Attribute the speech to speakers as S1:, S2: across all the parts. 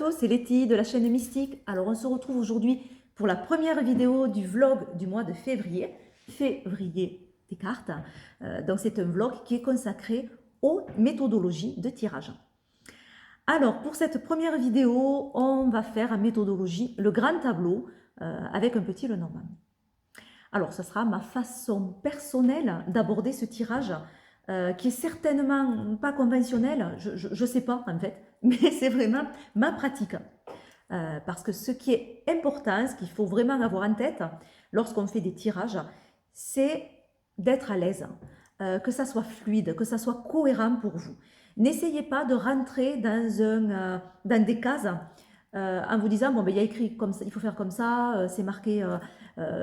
S1: tous, c'est Letty de la chaîne Mystique. Alors on se retrouve aujourd'hui pour la première vidéo du vlog du mois de février, février des cartes. Donc c'est un vlog qui est consacré aux méthodologies de tirage. Alors pour cette première vidéo, on va faire en méthodologie le grand tableau avec un petit Lenormand. Alors ce sera ma façon personnelle d'aborder ce tirage qui est certainement pas conventionnel, je sais pas en fait, mais c'est vraiment ma pratique. Parce que ce qui est important, ce qu'il faut vraiment avoir en tête lorsqu'on fait des tirages, c'est d'être à l'aise, que ça soit fluide, que ça soit cohérent pour vous. N'essayez pas de rentrer dans des cases en vous disant bon ben il y a écrit comme ça, il faut faire comme ça, c'est marqué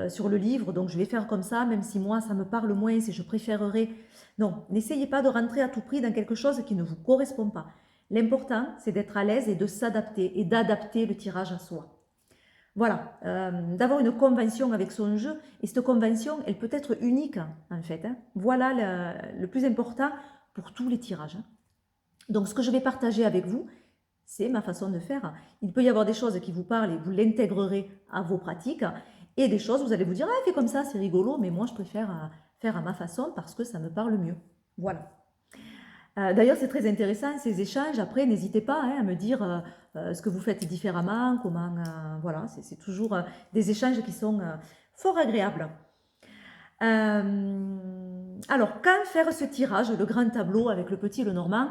S1: sur le livre, donc je vais faire comme ça, même si moi ça me parle moins, si je préférerais. Non, n'essayez pas de rentrer à tout prix dans quelque chose qui ne vous correspond pas. L'important, c'est d'être à l'aise et de s'adapter et d'adapter le tirage à soi. Voilà, d'avoir une convention avec son jeu. Et cette convention, elle peut être unique, en fait. Hein. Voilà le plus important pour tous les tirages. Hein. Donc, ce que je vais partager avec vous, c'est ma façon de faire. Il peut y avoir des choses qui vous parlent et vous l'intégrerez à vos pratiques. Et des choses, vous allez vous dire, ah, fais comme ça, c'est rigolo, mais moi, je préfère faire à ma façon parce que ça me parle mieux. Voilà. D'ailleurs, c'est très intéressant ces échanges. Après, n'hésitez pas hein, à me dire ce que vous faites différemment, comment. Voilà, c'est toujours des échanges qui sont fort agréables. Alors, quand faire ce tirage, le grand tableau avec le petit Lenormand,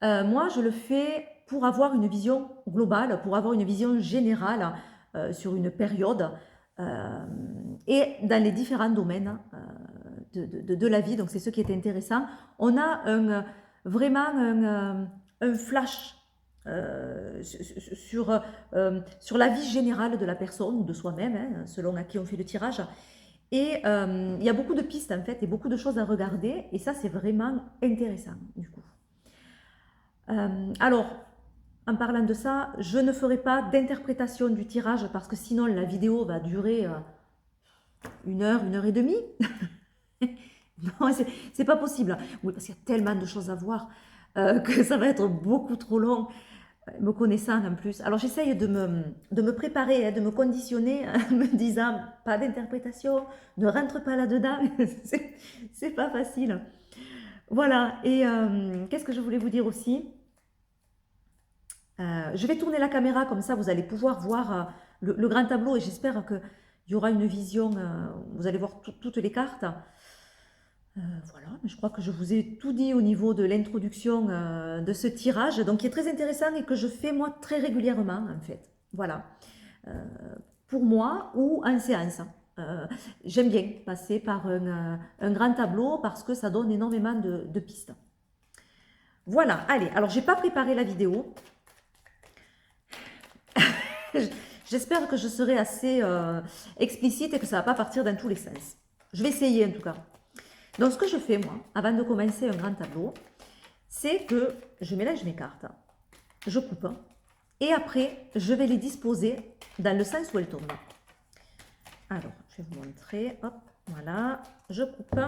S1: moi, je le fais pour avoir une vision globale, pour avoir une vision générale sur une période et dans les différents domaines de la vie. Donc, c'est ce qui est intéressant. On a vraiment un flash sur la vie générale de la personne ou de soi-même, hein, selon à qui on fait le tirage. Et il y a beaucoup de pistes en fait et beaucoup de choses à regarder et ça c'est vraiment intéressant du coup. Alors, en parlant de ça, je ne ferai pas d'interprétation du tirage parce que sinon la vidéo va durer 1 heure et demie. Non, c'est pas possible. Oui, parce qu'il y a tellement de choses à voir que ça va être beaucoup trop long, me connaissant en plus. Alors j'essaye de me préparer, hein, de me conditionner en me disant pas d'interprétation, ne rentre pas là-dedans. C'est pas facile. Voilà, et qu'est-ce que je voulais vous dire aussi? Je vais tourner la caméra, comme ça vous allez pouvoir voir le grand tableau et j'espère qu'il y aura une vision, vous allez voir toutes les cartes. Voilà, je crois que je vous ai tout dit au niveau de l'introduction de ce tirage, donc qui est très intéressant et que je fais moi très régulièrement en fait. Voilà, pour moi ou en séance. J'aime bien passer par un grand tableau parce que ça donne énormément de pistes. Voilà, allez, alors j'ai pas préparé la vidéo. J'espère que je serai assez explicite et que ça ne va pas partir dans tous les sens. Je vais essayer en tout cas. Donc ce que je fais moi, avant de commencer un grand tableau, c'est que je mélange mes cartes, je coupe, et après je vais les disposer dans le sens où elles tombent. Alors, je vais vous montrer, hop, voilà, je coupe.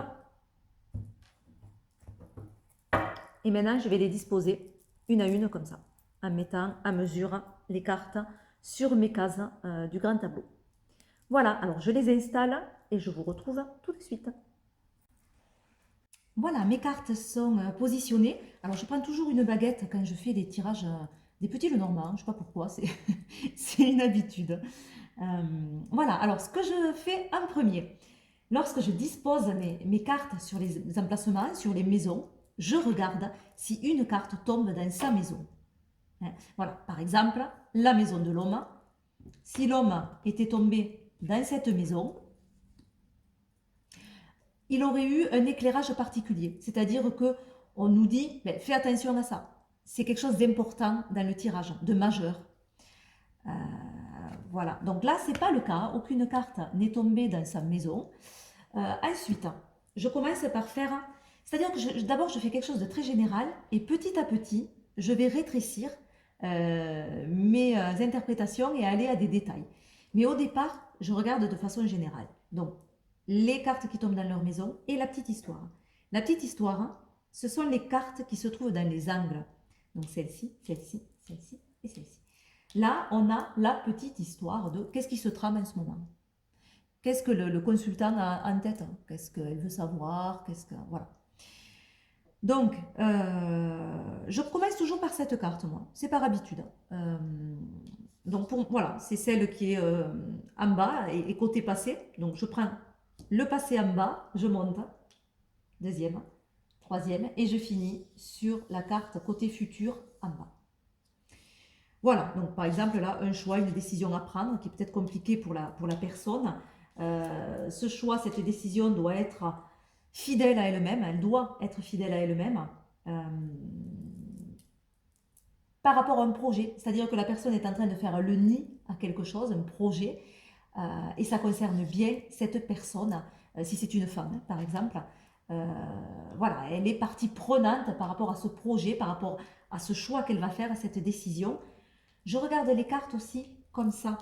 S1: Et maintenant, je vais les disposer une à une comme ça, en mettant à mesure les cartes sur mes cases du grand tableau. Voilà, alors je les installe et je vous retrouve tout de suite. Voilà, mes cartes sont positionnées. Alors je prends toujours une baguette quand je fais des tirages des petits Lenormand, je ne sais pas pourquoi, c'est une habitude. Voilà, alors ce que je fais en premier, lorsque je dispose mes cartes sur les emplacements, sur les maisons, je regarde si une carte tombe dans sa maison. Voilà, par exemple, la maison de l'homme. Si l'homme était tombé dans cette maison, il aurait eu un éclairage particulier. C'est-à-dire qu'on nous dit, ben, fais attention à ça. C'est quelque chose d'important dans le tirage, de majeur. Voilà, donc là, ce n'est pas le cas. Aucune carte n'est tombée dans sa maison. Ensuite, je commence par faire... C'est-à-dire que d'abord, je fais quelque chose de très général et petit à petit, je vais rétrécir mes interprétations et aller à des détails. Mais au départ, je regarde de façon générale. Donc, les cartes qui tombent dans leur maison et la petite histoire. La petite histoire, ce sont les cartes qui se trouvent dans les angles. Donc, celle-ci, celle-ci, celle-ci et celle-ci. Là, on a la petite histoire de qu'est-ce qui se trame en ce moment. Qu'est-ce que le consultant a en tête? Qu'est-ce qu'il veut savoir? Voilà. Donc, je commence toujours par cette carte, moi. C'est par habitude. Donc, voilà, c'est celle qui est en bas et côté passé. Donc, je prends le passé en bas, je monte, deuxième, troisième, et je finis sur la carte côté futur en bas. Voilà, donc par exemple là, un choix, une décision à prendre qui est peut-être compliqué pour la personne. Ce choix, cette décision doit être fidèle à elle-même, elle doit être fidèle à elle-même par rapport à un projet. C'est-à-dire que la personne est en train de faire le nid à quelque chose, un projet, et ça concerne bien cette personne, si c'est une femme par exemple. Voilà, elle est partie prenante par rapport à ce projet, par rapport à ce choix qu'elle va faire, à cette décision. Je regarde les cartes aussi comme ça.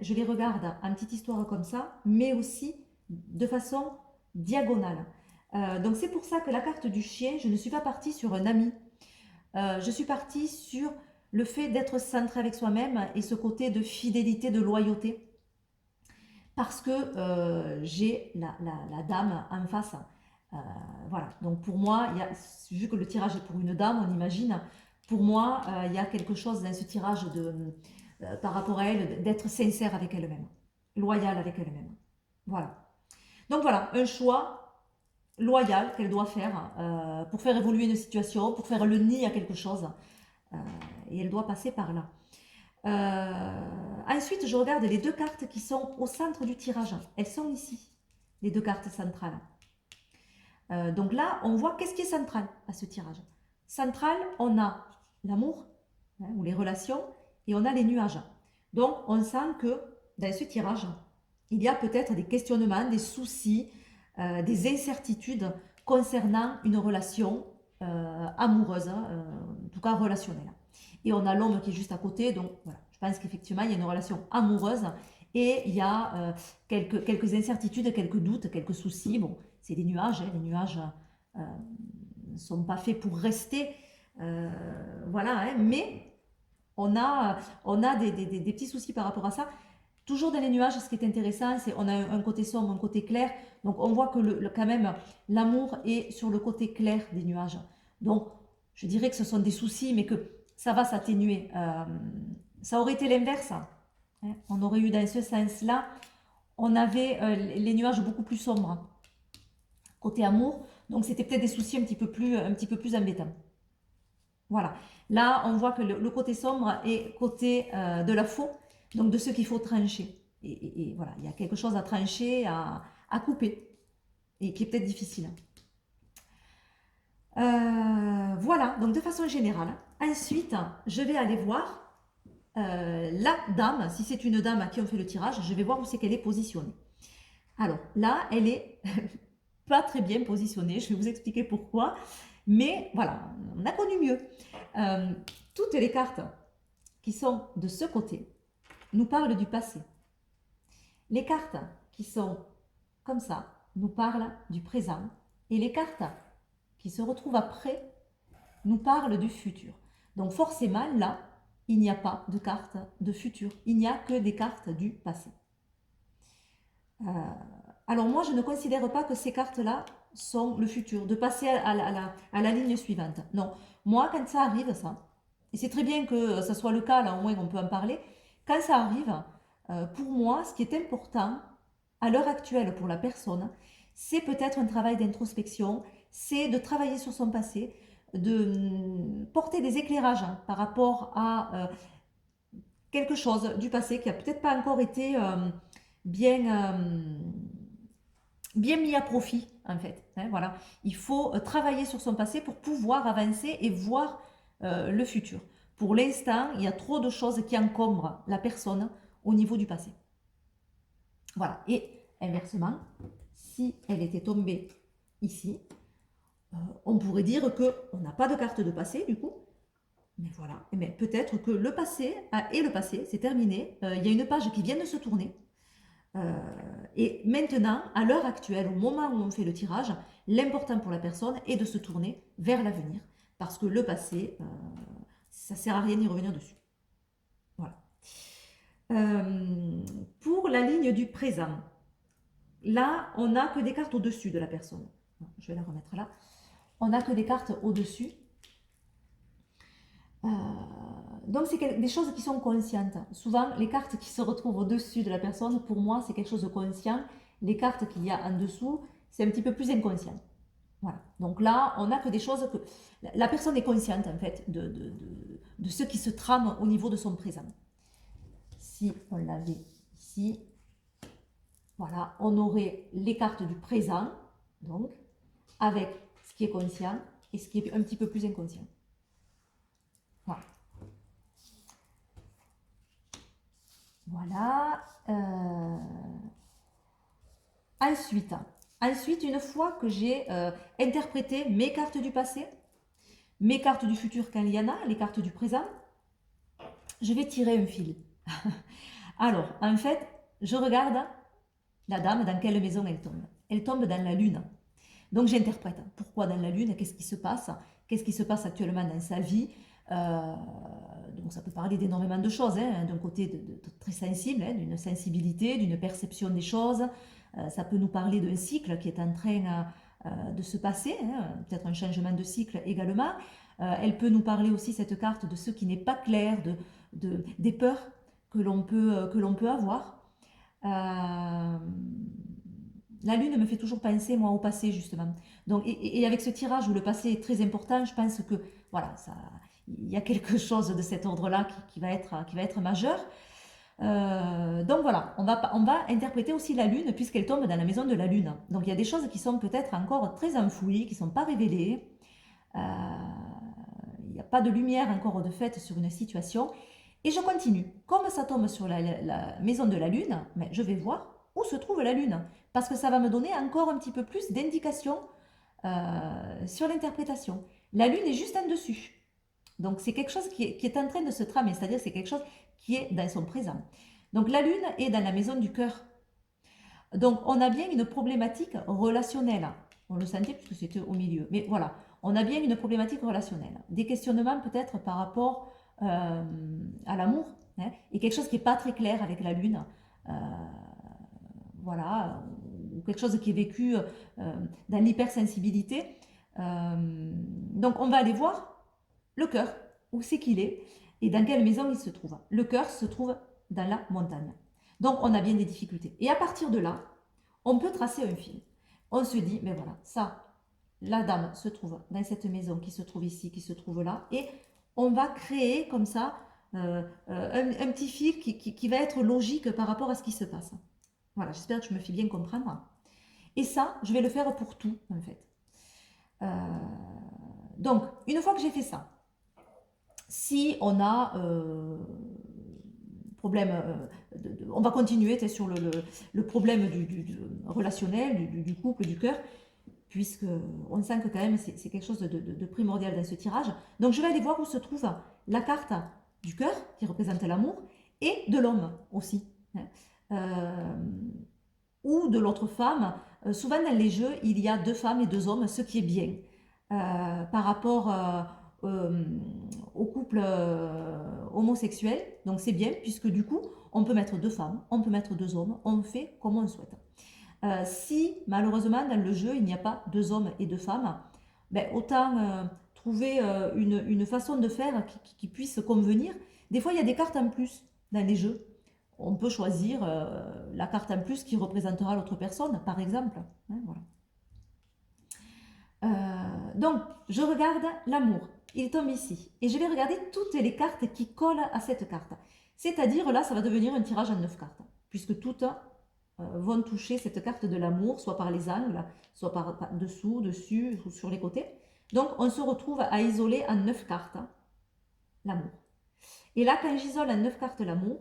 S1: Je les regarde en petite histoire comme ça, mais aussi de façon diagonale. Donc c'est pour ça que la carte du chien, je ne suis pas partie sur un ami. Je suis partie sur le fait d'être centré avec soi-même et ce côté de fidélité, de loyauté. Parce que j'ai la dame en face. Voilà, donc pour moi, vu que le tirage est pour une dame, on imagine, pour moi, il y a quelque chose dans ce tirage par rapport à elle, d'être sincère avec elle-même, loyale avec elle-même. Voilà. Donc voilà, un choix loyal qu'elle doit faire pour faire évoluer une situation, pour faire le nid à quelque chose. Euh, et elle doit passer par là. Ensuite, je regarde les deux cartes qui sont au centre du tirage. Elles sont ici, les deux cartes centrales. Donc là, on voit qu'est-ce qui est central à ce tirage. Central, on a l'amour, ou les relations, et on a les nuages. Donc, on sent que dans ce tirage, il y a peut-être des questionnements, des soucis, des incertitudes concernant une relation amoureuse, en tout cas relationnelle. Et on a l'homme qui est juste à côté, donc voilà, je pense qu'effectivement, il y a une relation amoureuse et il y a quelques incertitudes, quelques doutes, quelques soucis. Bon, c'est des nuages, hein, les nuages ne sont pas faits pour rester, voilà, hein, mais on a des petits soucis par rapport à ça. Toujours dans les nuages, ce qui est intéressant, c'est on a un côté sombre, un côté clair. Donc on voit que quand même l'amour est sur le côté clair des nuages. Donc je dirais que ce sont des soucis, mais que ça va s'atténuer. Ça aurait été l'inverse. Hein. On aurait eu dans ce sens-là, on avait les nuages beaucoup plus sombres côté amour. Donc c'était peut-être des soucis un petit peu plus embêtants. Voilà. Là, on voit que le côté sombre est côté de la faux, donc de ce qu'il faut trancher. Et voilà, il y a quelque chose à trancher, à couper, et qui est peut-être difficile. Voilà, donc de façon générale. Ensuite, je vais aller voir la dame, si c'est une dame à qui on fait le tirage, je vais voir où c'est qu'elle est positionnée. Alors là, elle est pas très bien positionnée, je vais vous expliquer pourquoi. Mais voilà, on a connu mieux. Toutes les cartes qui sont de ce côté nous parlent du passé. Les cartes qui sont comme ça nous parlent du présent. Et les cartes qui se retrouvent après nous parlent du futur. Donc forcément, là, il n'y a pas de carte de futur. Il n'y a que des cartes du passé. Alors moi, je ne considère pas que ces cartes-là sont le futur, de passer à la ligne suivante. Non, moi, quand ça arrive, ça, et c'est très bien que ça soit le cas, là au moins on peut en parler, quand ça arrive, pour moi, ce qui est important à l'heure actuelle pour la personne, c'est peut-être un travail d'introspection, c'est de travailler sur son passé, de porter des éclairages par rapport à quelque chose du passé qui a peut-être pas encore été bien, bien mis à profit, en fait. Hein, voilà. Il faut travailler sur son passé pour pouvoir avancer et voir le futur. Pour l'instant, il y a trop de choses qui encombrent la personne au niveau du passé. Voilà. Et inversement, si elle était tombée ici, on pourrait dire qu'on n'a pas de carte de passé, du coup. Mais voilà. Mais peut-être que le passé est le passé, c'est terminé. Il y a une page qui vient de se tourner. Et maintenant, à l'heure actuelle, au moment où on fait le tirage, l'important pour la personne est de se tourner vers l'avenir. Parce que le passé, ça ne sert à rien d'y revenir dessus. Voilà. Pour la ligne du présent, là, on n'a que des cartes au-dessus de la personne. Je vais la remettre là. On n'a que des cartes au-dessus. Donc, c'est des choses qui sont conscientes. Souvent, les cartes qui se retrouvent au-dessus de la personne, pour moi, c'est quelque chose de conscient. Les cartes qu'il y a en dessous, c'est un petit peu plus inconscient. Voilà. Donc là, on n'a que des choses que... La personne est consciente, en fait, de ce qui se trame au niveau de son présent. Si on l'avait ici, voilà, on aurait les cartes du présent, donc, avec ce qui est conscient et ce qui est un petit peu plus inconscient. Voilà. Voilà. Ensuite, une fois que j'ai interprété mes cartes du passé, mes cartes du futur quand il y en a, les cartes du présent, je vais tirer un fil. Alors, en fait, je regarde la dame, dans quelle maison elle tombe. Elle tombe dans la lune. Donc j'interprète. Pourquoi dans la lune? Qu'est-ce qui se passe? Qu'est-ce qui se passe actuellement dans sa vie? Donc ça peut parler d'énormément de choses, hein, d'un côté de très sensible, hein, d'une sensibilité, d'une perception des choses. Ça peut nous parler d'un cycle qui est en train de se passer, hein, peut-être un changement de cycle également. Elle peut nous parler aussi, cette carte, de ce qui n'est pas clair, des peurs que l'on peut avoir. La lune me fait toujours penser, moi, au passé, justement. Donc, et avec ce tirage où le passé est très important, je pense que, voilà, il y a quelque chose de cet ordre-là qui va être majeur. Donc voilà, on va interpréter aussi la lune puisqu'elle tombe dans la maison de la lune. Donc il y a des choses qui sont peut-être encore très enfouies, qui ne sont pas révélées. Il n'y a pas de lumière encore de fait sur une situation. Et je continue. Comme ça tombe sur la maison de la lune, mais je vais voir où se trouve la lune. Parce que ça va me donner encore un petit peu plus d'indications sur l'interprétation. La lune est juste en dessus. Donc c'est quelque chose qui est en train de se tramer, c'est-à-dire c'est quelque chose qui est dans son présent. Donc la lune est dans la maison du cœur. Donc on a bien une problématique relationnelle. On le sentait puisque c'était au milieu. Mais voilà, on a bien une problématique relationnelle. Des questionnements peut-être par rapport à l'amour, hein, et quelque chose qui n'est pas très clair avec la lune. Euh, voilà, ou quelque chose qui est vécu dans l'hypersensibilité. Donc on va aller voir le cœur, où c'est qu'il est et dans quelle maison il se trouve. Le cœur se trouve dans la montagne. Donc on a bien des difficultés. Et à partir de là, on peut tracer un fil. On se dit, mais voilà, ça, la dame se trouve dans cette maison qui se trouve ici, qui se trouve là, et on va créer comme ça un petit fil qui va être logique par rapport à ce qui se passe. Voilà, j'espère que je me fais bien comprendre. Et ça, je vais le faire pour tout, en fait. Donc, une fois que j'ai fait ça, si on a problème, on va continuer sur le problème du relationnel, du couple, du cœur, puisque on sent que quand même c'est quelque chose de primordial dans ce tirage. Donc je vais aller voir où se trouve la carte du cœur, qui représente l'amour, et de l'homme aussi. Ou de l'autre femme. Souvent dans les jeux, il y a deux femmes et deux hommes, ce qui est bien. Par rapport au couple homosexuel. Donc c'est bien, puisque du coup, on peut mettre deux femmes, on peut mettre deux hommes, on fait comme on souhaite. Si malheureusement dans le jeu, il n'y a pas deux hommes et deux femmes, ben, autant trouver une façon de faire qui puisse convenir. Des fois, il y a des cartes en plus dans les jeux. On peut choisir la carte en plus qui représentera l'autre personne, par exemple. Hein, voilà. Donc, je regarde l'amour. Il tombe ici. Et je vais regarder toutes les cartes qui collent à cette carte. C'est-à-dire, là, ça va devenir un tirage en 9 cartes. Puisque toutes vont toucher cette carte de l'amour, soit par les angles, soit par dessous, dessus, ou sur les côtés. Donc, on se retrouve à isoler en 9 cartes l'amour. Et là, quand j'isole en 9 cartes l'amour,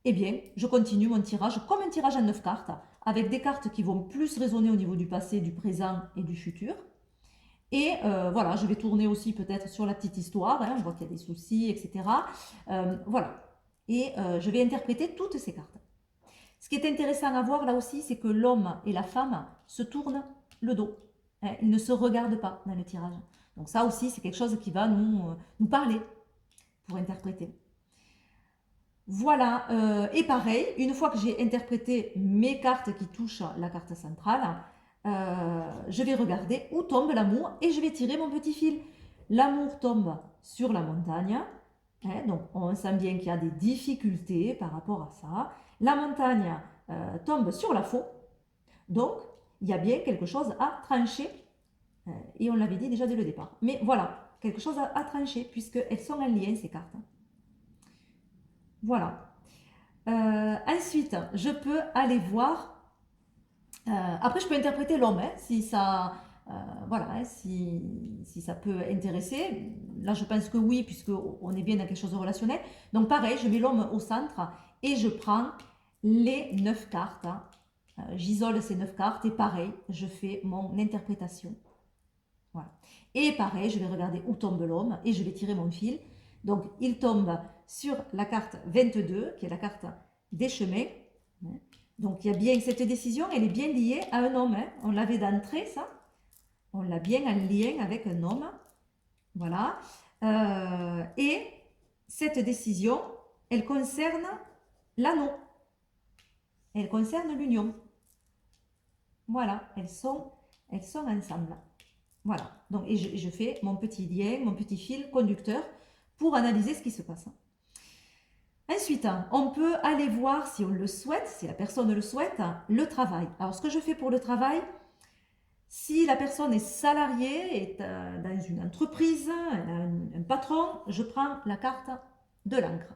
S1: eh bien, je continue mon tirage comme un tirage en 9 cartes, avec des cartes qui vont plus résonner au niveau du passé, du présent et du futur. Et voilà, je vais tourner aussi peut-être sur la petite histoire, hein, je vois qu'il y a des soucis, etc. Voilà. Et je vais interpréter toutes ces cartes. Ce qui est intéressant à voir là aussi, c'est que l'homme et la femme se tournent le dos. Hein, ils ne se regardent pas dans le tirage. Donc ça aussi, c'est quelque chose qui va nous parler pour interpréter. Voilà, et pareil, une fois que j'ai interprété mes cartes qui touchent la carte centrale, je vais regarder où tombe l'amour et je vais tirer mon petit fil. L'amour tombe sur la montagne, hein, donc on sent bien qu'il y a des difficultés par rapport à ça. La montagne tombe sur la faux, donc il y a bien quelque chose à trancher, et on l'avait dit déjà dès le départ. Mais voilà, quelque chose à trancher, puisqu'elles sont en lien ces cartes. Voilà. Ensuite, je peux aller voir. Après, je peux interpréter l'homme, hein, si ça, voilà, hein, si ça peut intéresser. Là, je pense que oui, puisqu'on est bien dans quelque chose de relationnel. Donc, pareil, je mets l'homme au centre et je prends les 9 cartes. Hein. J'isole ces 9 cartes et pareil, je fais mon interprétation. Voilà. Et pareil, je vais regarder où tombe l'homme et je vais tirer mon fil. Donc, il tombe sur la carte 22, qui est la carte des chemins. Donc, il y a bien cette décision, elle est bien liée à un homme. Hein. On l'avait d'entrée, ça. On l'a bien en lien avec un homme. Voilà. Et cette décision, elle concerne l'anneau. Elle concerne l'union. Voilà, elles sont ensemble. Voilà, donc, et je fais mon petit lien, mon petit fil conducteur pour analyser ce qui se passe. Ensuite, on peut aller voir, si on le souhaite, si la personne le souhaite, le travail. Alors, ce que je fais pour le travail, si la personne est salariée, est dans une entreprise, elle a un patron, je prends la carte de l'encre.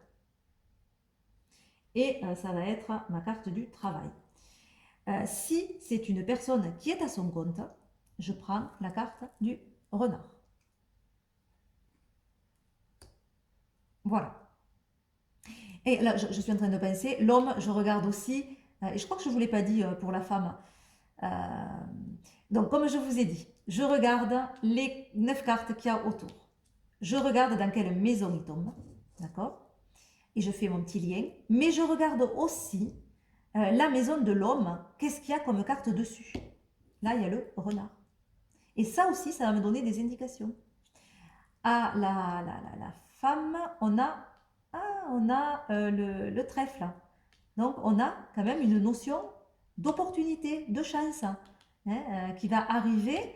S1: Et ça va être ma carte du travail. Si c'est une personne qui est à son compte, je prends la carte du renard. Voilà. Et là, je suis en train de penser, l'homme, je regarde aussi, et je crois que je ne vous l'ai pas dit pour la femme. Donc, comme je vous ai dit, je regarde les 9 cartes qu'il y a autour. Je regarde dans quelle maison il tombe, d'accord? Et je fais mon petit lien. Mais je regarde aussi la maison de l'homme, qu'est-ce qu'il y a comme carte dessus? Là, il y a le renard. Et ça aussi, ça va me donner des indications. À la femme, on a le trèfle. Donc, on a quand même une notion d'opportunité, de chance, hein, qui va arriver,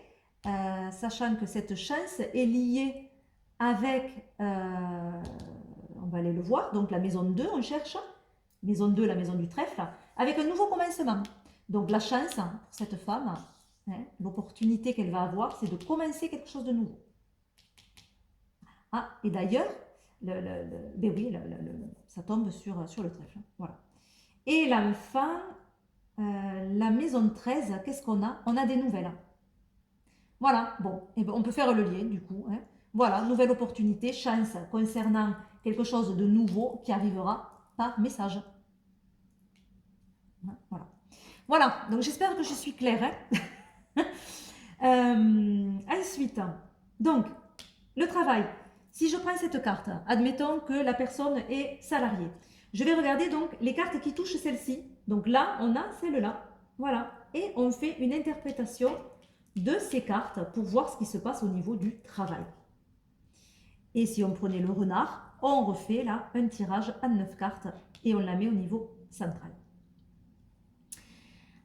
S1: sachant que cette chance est liée avec, on va aller le voir, donc la maison 2, on cherche, maison 2, la maison du trèfle, avec un nouveau commencement. Donc, la chance pour cette femme, hein, l'opportunité qu'elle va avoir, c'est de commencer quelque chose de nouveau. Ah, et d'ailleurs, ben oui, ça tombe sur le trèfle. Voilà. Et l'enfant, la maison 13, qu'est-ce qu'on a? On a des nouvelles. Voilà, bon, et ben on peut faire le lien du coup. Hein. Voilà, nouvelle opportunité, chance concernant quelque chose de nouveau qui arrivera par message. Voilà. Voilà, donc j'espère que je suis claire. Hein. Ensuite, donc, le travail. Si je prends cette carte, admettons que la personne est salariée. Je vais regarder donc les cartes qui touchent celle-ci. Donc là, on a celle-là. Voilà. Et on fait une interprétation de ces cartes pour voir ce qui se passe au niveau du travail. Et si on prenait le renard, on refait là un tirage à 9 cartes et on la met au niveau central.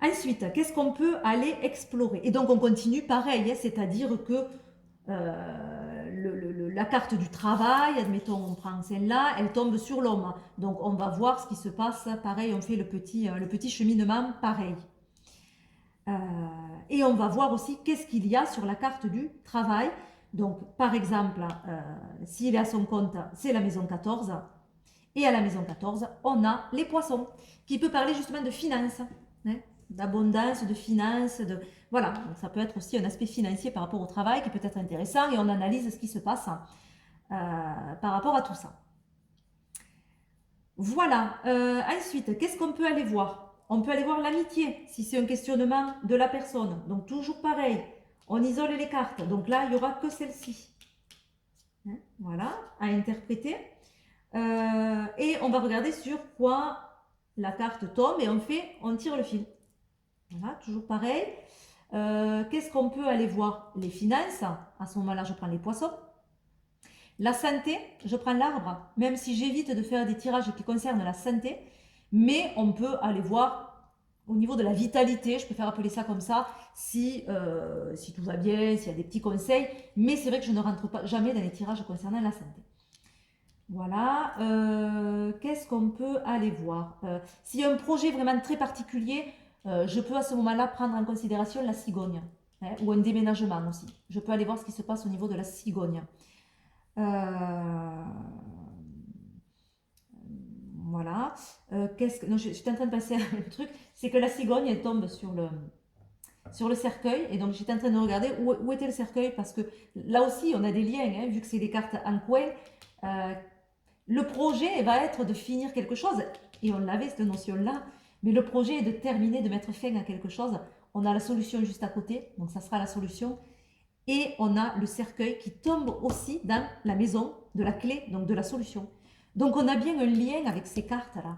S1: Ensuite, qu'est-ce qu'on peut aller explorer? Et donc on continue pareil, hein, c'est-à-dire que la carte du travail, admettons on prend celle-là, elle tombe sur l'homme. Donc on va voir ce qui se passe, pareil, on fait le petit cheminement pareil. Et on va voir aussi qu'est-ce qu'il y a sur la carte du travail. Donc par exemple, s'il est à son compte, c'est la maison 14. Et à la maison 14, on a les poissons, qui peut parler justement de finances, hein, d'abondance, de finances, voilà. Donc ça peut être aussi un aspect financier par rapport au travail qui peut être intéressant et on analyse ce qui se passe par rapport à tout ça. Voilà. Ensuite, qu'est-ce qu'on peut aller voir? On peut aller voir l'amitié, si c'est un questionnement de la personne. Donc toujours pareil, on isole les cartes. Donc là, il n'y aura que celle-ci. Hein, voilà, à interpréter. Et on va regarder sur quoi la carte tombe et on tire le fil. Voilà, toujours pareil. Qu'est-ce qu'on peut aller voir? Les finances. À ce moment-là, je prends les poissons. La santé, je prends l'arbre, même si j'évite de faire des tirages qui concernent la santé, mais on peut aller voir au niveau de la vitalité, je préfère appeler ça comme ça, si tout va bien, s'il y a des petits conseils, mais c'est vrai que je ne rentre pas jamais dans les tirages concernant la santé. Voilà, qu'est-ce qu'on peut aller voir? S'il y a un projet vraiment très particulier, je peux à ce moment-là prendre en considération la cigogne, hein, ou un déménagement aussi. Je peux aller voir ce qui se passe au niveau de la cigogne. Voilà. Non, je suis en train de passer à un truc, c'est que la cigogne, elle tombe sur le cercueil, et donc j'étais en train de regarder où était le cercueil, parce que là aussi, on a des liens, hein, vu que c'est des cartes en coin. Le projet va être de finir quelque chose, et on l'avait cette notion-là, mais le projet est de terminer, de mettre fin à quelque chose. On a la solution juste à côté, donc ça sera la solution. Et on a le cercueil qui tombe aussi dans la maison de la clé, donc de la solution. Donc on a bien un lien avec ces cartes-là.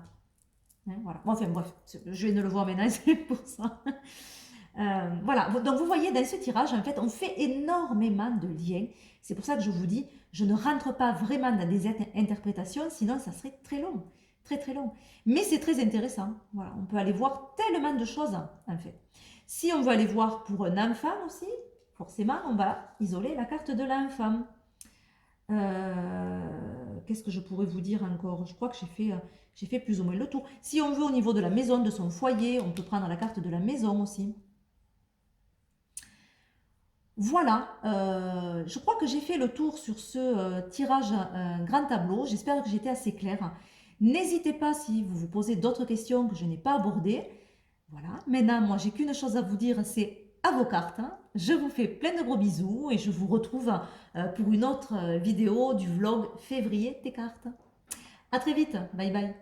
S1: Hein, voilà. Bon, enfin bref, je viens de le voir maintenant, c'est pour ça. Voilà, donc vous voyez dans ce tirage, en fait, on fait énormément de liens. C'est pour ça que je vous dis, je ne rentre pas vraiment dans des interprétations, sinon ça serait très long, très très long. Mais c'est très intéressant. Voilà, on peut aller voir tellement de choses, en fait. Si on veut aller voir pour un enfant aussi, forcément, on va isoler la carte de l'enfant. Qu'est-ce que je pourrais vous dire encore? Je crois que j'ai fait plus ou moins le tour. Si on veut au niveau de la maison, de son foyer, on peut prendre la carte de la maison aussi. Voilà, je crois que j'ai fait le tour sur ce tirage grand tableau. J'espère que j'étais assez claire. N'hésitez pas si vous vous posez d'autres questions que je n'ai pas abordées. Voilà, maintenant, moi, j'ai qu'une chose à vous dire, c'est à vos cartes, hein. Je vous fais plein de gros bisous et je vous retrouve pour une autre vidéo du vlog février tes cartes. À très vite, bye bye.